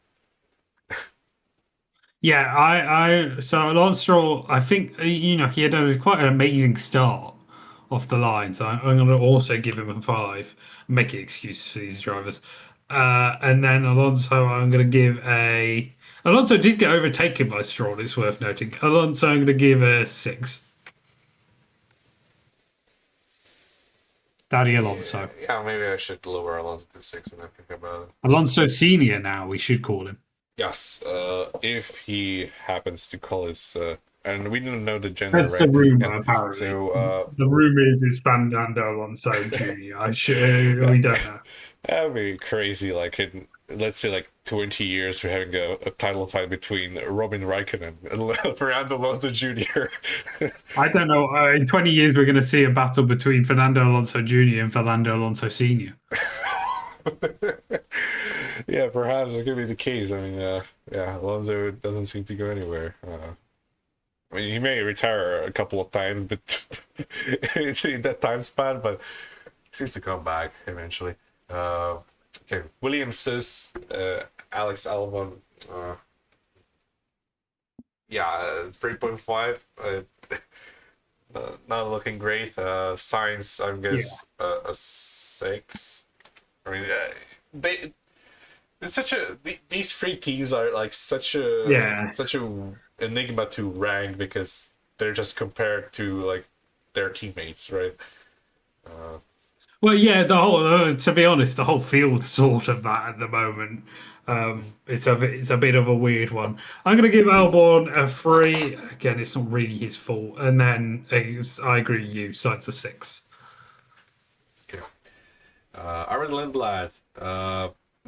Yeah, so Alonso, I think he had quite an amazing start off the line, so I'm going to also give him a 5, make an excuse for these drivers, and then Alonso, I'm going to give a. Alonso did get overtaken by Stroll. It's worth noting. Alonso, I'm going to give a 6. Daddy Alonso. Yeah, maybe I should lower Alonso to 6 when I think about it. Alonso Senior now, we should call him. Yes, if he happens to call his, and we don't know the gender. That's right? the rumor, apparently. So the rumor is Fernando Alonso Jr. We don't know. That'd be crazy. Like let's say like 20 years, we're having a title fight between Robin Raikkonen and Fernando Alonso Jr. I don't know. In 20 years, we're going to see a battle between Fernando Alonso Jr. and Fernando Alonso Sr. Yeah, perhaps it could be the case. I mean, yeah, Alonso doesn't seem to go anywhere. I mean, he may retire a couple of times, but it's in that time span, but he seems to come back eventually. Okay, Williams says Alex Albon. Yeah, 3.5. Not looking great. Science, I Yeah. guess, a 6. I mean, they it's such a these three teams are like Yeah. such a enigma to rank because they're just compared to like their teammates, right? Well, yeah, the whole, to be honest, the whole field's sort of that at the moment. It's a bit of a weird one. I'm going to give Albon a 3. Again, it's not really his fault. And then I agree with you, so it's a 6. Okay. Aaron Lindblad,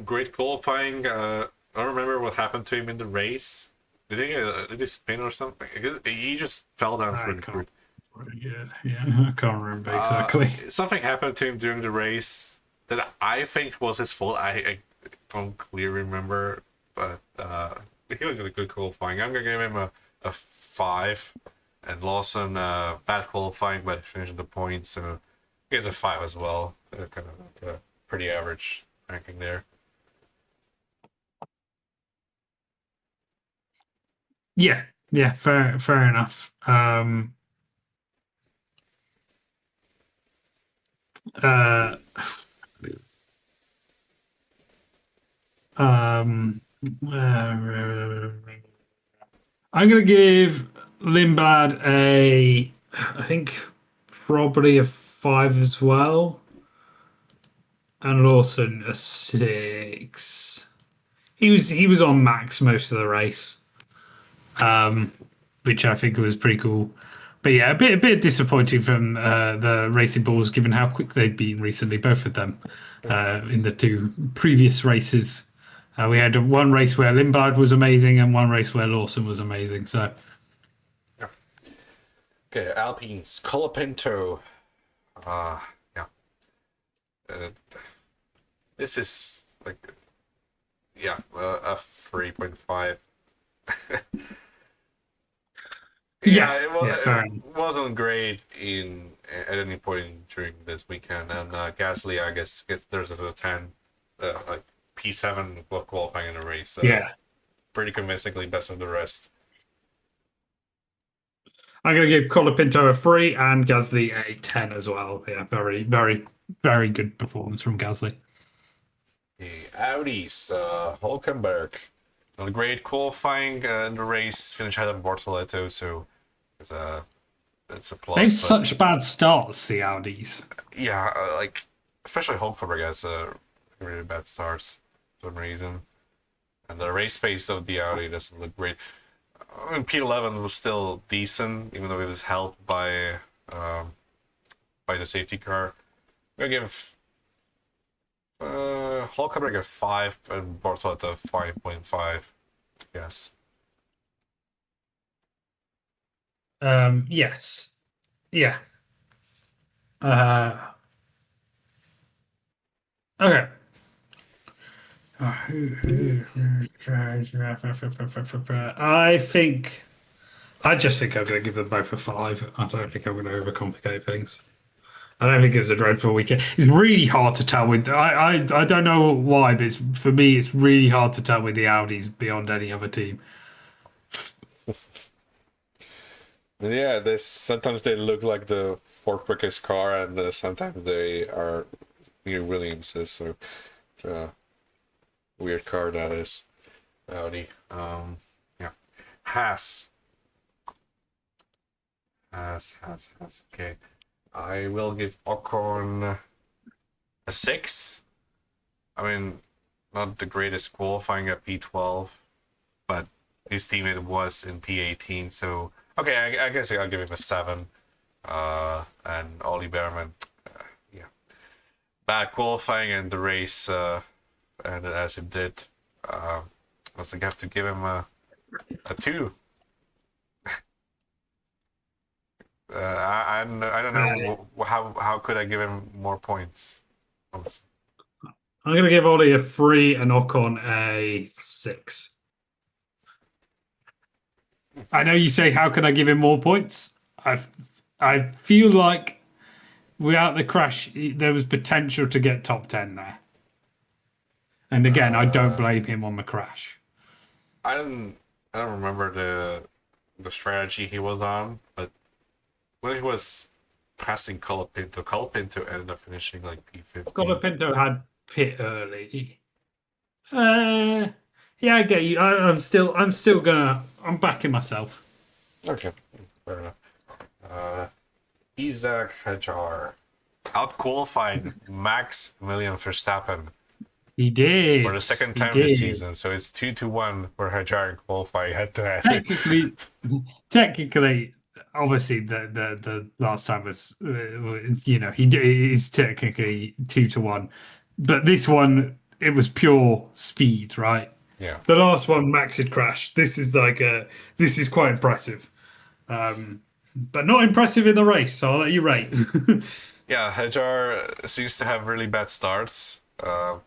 great qualifying. I don't remember what happened to him in the race. Did he spin or something? He just fell down I through the can't. grid. Yeah, I can't remember exactly. Something happened to him during the race that I think was his fault. I don't clearly remember, but he was a good qualifying. I'm gonna give him a 5, and Lawson bad qualifying, but finishing the points, so he gets a 5 as well. Kind of like a pretty average ranking there. Yeah, yeah, fair enough. Uh, um, uh, I'm gonna give Limbad I think probably a 5 as well, and Lawson a 6. He was on max most of the race, um, which I think was pretty cool. But yeah, a bit disappointing from the Racing Bulls, given how quick they'd been recently, both of them, in the two previous races. We had one race where Limbard was amazing and one race where Lawson was amazing. So Yeah. Okay, Alpines, Colapinto. Yeah. Uh, this is like, yeah, a 3.5. yeah, Yeah, yeah, fair enough. it wasn't great in at any point during this weekend. And Gasly, I guess, gets there's a 10, like P7 qualifying in a race. Yeah, Pretty convincingly best of the rest. I'm going to give Colapinto a 3 and Gasly a 10 as well. Yeah, very good performance from Gasly. The Audis, Hulkenberg, not great qualifying in the race. Finished ahead of Bortoleto, so it's a a They have plus. But such bad starts, the Audis. yeah, like especially Hulkenberg has a really bad starts for some reason. And the race pace of the Audi doesn't look great. I mean, P11 was still decent, even though it was helped by the safety car. I'm gonna give Hulkenberg a 5 and Bortoleto a 5.5. Yes. Yes. Yeah. Uh, okay. I think I just think I'm going to give them both a 5. I don't think I'm going to overcomplicate things. I don't think it was a dreadful weekend. It's really hard to tell with I don't know why, but for me it's really hard to tell with the Audis beyond any other team. Yeah, they sometimes they look like the fourth quickest car, and sometimes they are near Williams's. So it's a weird car that is Audi. Yeah, Haas, Haas. Okay, I will give Ocon a 6. I mean, not the greatest qualifying at P12, but his teammate was in P18, so okay, I guess I'll give him a 7. And Ollie Behrman, yeah, bad qualifying and the race. and as it did, I was like, I have to give him a 2. I don't Uh, know how could I give him more points. I'm going to give Ollie a 3 and Ocon a 6. I know you say, how can I give him more points? I feel like without the crash, there was potential to get top 10 there. And again, I don't Uh, blame him on the crash. I don't I don't remember the strategy he was on, but when he was passing Colapinto ended up finishing like P15. Pinto had pit early. Uh, yeah, I get you. I'm backing myself. Okay, fair enough. Uh, Isaac Hajar out-qualified Maximilian Verstappen He for the did. second He time this did. season. So it's 2-1 for Hajar in qualifying head-to-head. Technically, technically, obviously, the last time was he is technically 2-1, but this one it was pure speed, right? Yeah. The last one, Max had crashed. This is quite impressive, but not impressive in the race. So I'll let you rate. Yeah, Hajar seems to have really bad starts for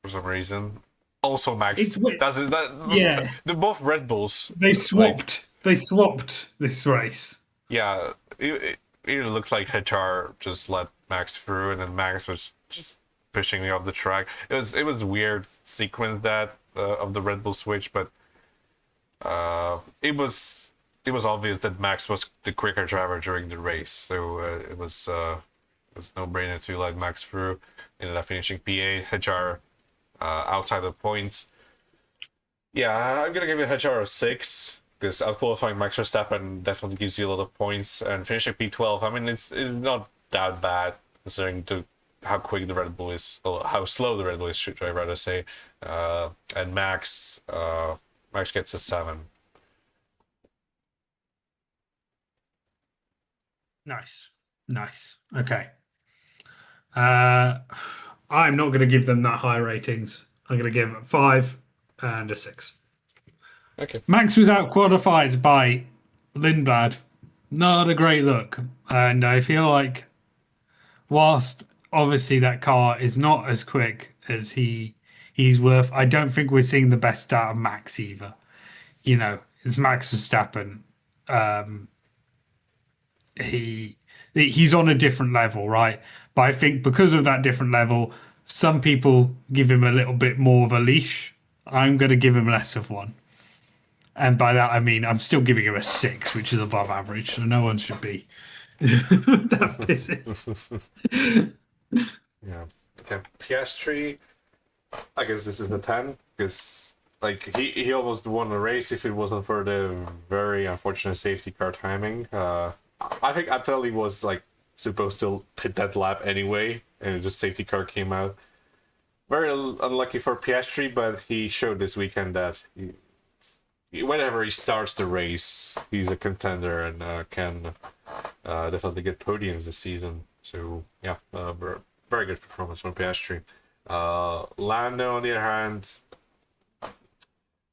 some reason. Also, Max It's weird. does it. Yeah, They're both Red Bulls. they Like, swapped. They swapped this race. yeah, it looks like Hajar just let Max through, and then Max was just pushing me off the track. It was a weird sequence that of the Red Bull switch, but it was obvious that Max was the quicker driver during the race, so it was no brainer to let Max through. Ended up finishing P8. Hajar outside the points. Yeah, I'm gonna give it Hajar a 6 because out qualifying Max Verstappen definitely gives you a lot of points, and finishing P12. I mean, it's not that bad considering how quick the Red Bull is, or how slow the Red Bull is, should I rather say. And Max gets a 7. Nice, nice. Okay. Uh, I'm not going to give them that high ratings. I'm going to give it 5 and a 6. Okay. Max was out qualified by Lindblad. Not a great look. And I feel like, whilst obviously that car is not as quick as he's worth, I don't think we're seeing the best out of Max either. It's Max Verstappen. Um, he he's on a different level, right? But I think because of that different level, some people give him a little bit more of a leash. I'm going to give him less of one. And by that, I mean, I'm still giving him a 6, which is above average. So no one should be that pissy. Yeah. Okay. PS3. I guess this is a 10 because like he almost won the race if it wasn't for the very unfortunate safety car timing. I think Attali was like supposed to hit that lap anyway, and just safety car came out. Very unlucky for Piastri, but he showed this weekend that whenever he starts the race, he's a contender and can definitely get podiums this season. So yeah, very good performance from Piastri. Lando, on the other hand,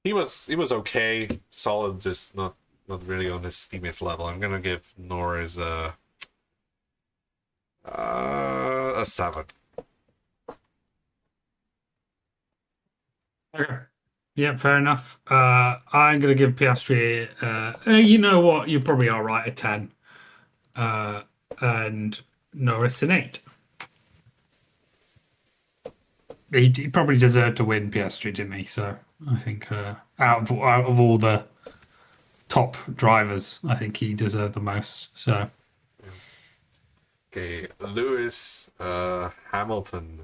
he was okay, solid, just not really on his teammates level. I'm gonna give Norris a 7. Okay. Yeah, fair enough. I'm going to give Piastri, you know what? You probably are right, a 10. And Norris an 8. He probably deserved to win Piastri, didn't he? So I think out of all the top drivers, I think he deserved the most. So Okay, Lewis Hamilton,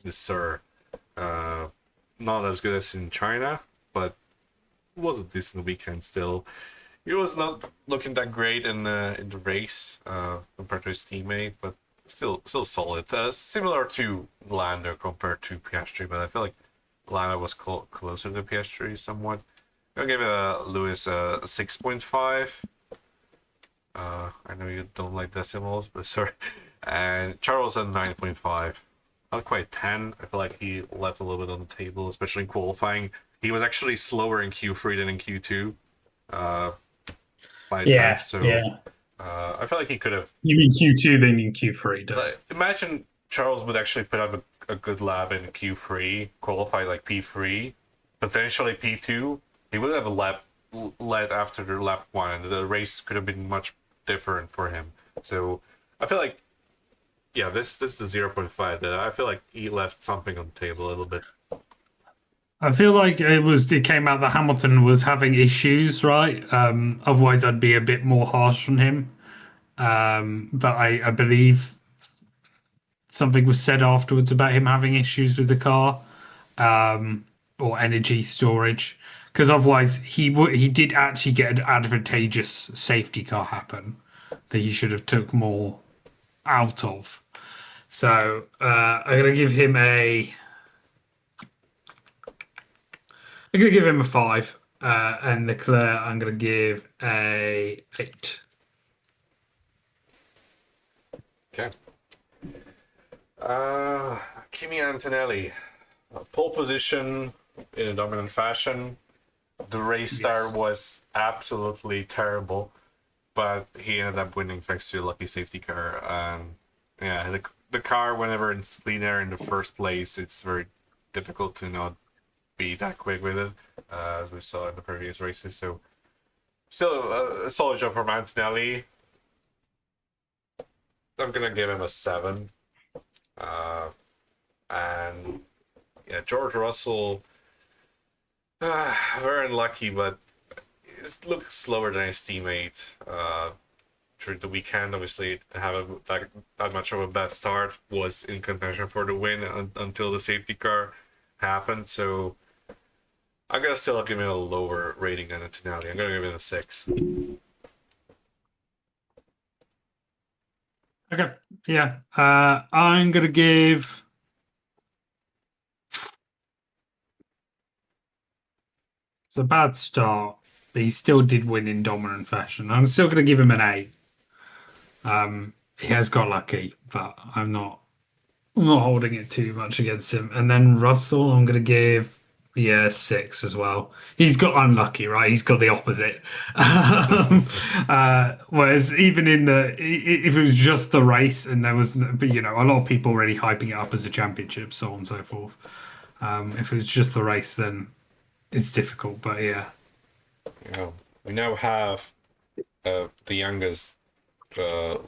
yes sir. Not as good as in China, but was a decent weekend still. He was not looking that great in the race compared to his teammate, but still solid. Similar to Lando compared to Piastri, but I feel like Lando was closer to Piastri somewhat. I'll give Lewis a 6.5. I know you don't like decimals, but sorry. And Charles a 9.5. not quite 10. I feel like he left a little bit on the table, especially in qualifying. He was actually slower in Q3 than in Q2 uh, by a ton. Yeah, So yeah. I feel like he could have. You mean Q2, then in Q3, don't you? Like, imagine Charles would actually put up a good lap in Q3, qualify like P3, potentially P2. He would have a lap led after the lap one, and the race could have been much different for him. So I feel like, yeah, this is the 0.5 that I feel like he left something on the table a little bit. I feel like it came out that Hamilton was having issues, right? Otherwise I'd be a bit more harsh on him. But I believe something was said afterwards about him having issues with the car, or energy storage. Because otherwise he did actually get an advantageous safety car happen that he should have took more out of. So I'm gonna give him a I'm gonna give him a 5, and Leclerc I'm gonna give a 8. Okay. Kimi Antonelli, pole position in a dominant fashion. The race start Yes. was absolutely terrible, but he ended up winning thanks to a lucky safety car. Yeah, the car, whenever it's clean air in the first place, it's very difficult to not be that quick with it, as we saw in the previous races. So, still a solid job from Antonelli. I'm gonna give him a 7. Uh, and yeah, George Russell, very unlucky, but it looked slower than his teammate. Through the weekend, obviously, to have that much of a bad start, was in contention for the win until the safety car happened. So I'm gonna still give him a lower rating than Antonelli. I'm gonna give him a 6. Okay. Yeah. I'm gonna give. It's a bad start, but he still did win in dominant fashion. I'm still gonna give him an 8. He has got lucky, but I'm not holding it too much against him. And then Russell, I'm gonna give, yeah, 6 as well. He's got unlucky, right? He's got the opposite. Whereas even in if it was just the race and there was, but a lot of people already hyping it up as a championship, so on and so forth. If it was just the race, then it's difficult. But yeah, We now have the youngest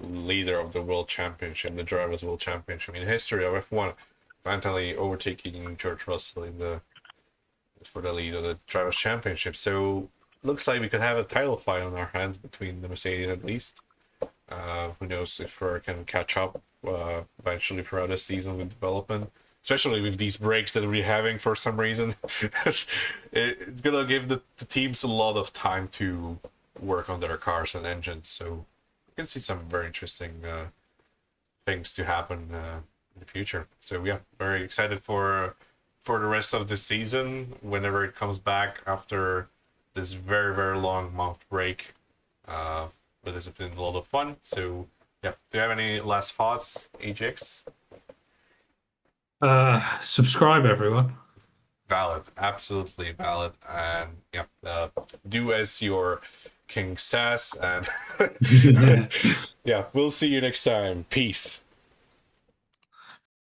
leader of the World Championship, the Drivers' World Championship in history of F1, finally overtaking George Russell for the lead of the Drivers' Championship. So looks like we could have a title fight on our hands between the Mercedes at least. Who knows if we can catch up eventually throughout the season with development, especially with these breaks that we're having for some reason. It's gonna give the teams a lot of time to work on their cars and engines. So you can see some very interesting things to happen in the future. So yeah, very excited for the rest of the season whenever it comes back after this very very long month break. But it's been a lot of fun. So yeah, do you have any last thoughts, AJX? subscribe everyone. Valid, absolutely valid, and yeah, do as your king says, and yeah, we'll see you next time. Peace.